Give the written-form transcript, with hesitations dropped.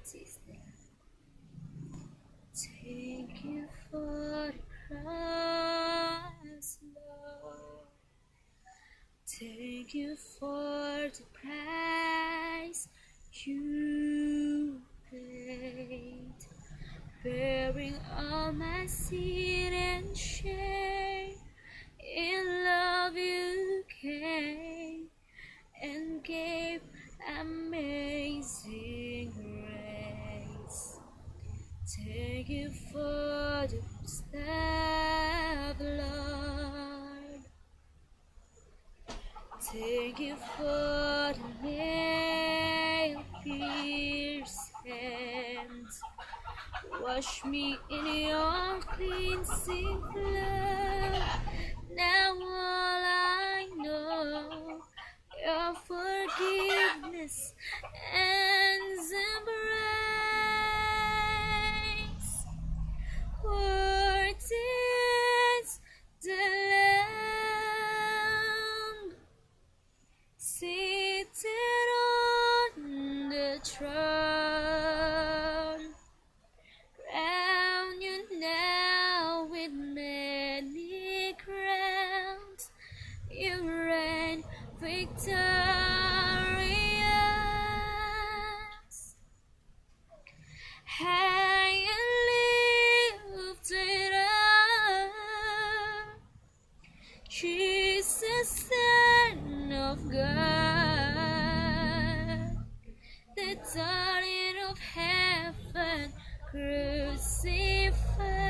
artist nila. Thank you for the cross, Lord. Thank you for the price you paid, bearing all my sin and shame. In love you came and gave amazing grace. Thank you for the love, Lord. Thank you for the nail-pierced hands. Wash me in your cleansing blood. Now all I know, your forgiveness and embrace. Worth is the Lamb seated on the throne. Crown you now with many crowns. You reign victorious. High and lifted up, Jesus, Son of God, the darling of heaven, crucified.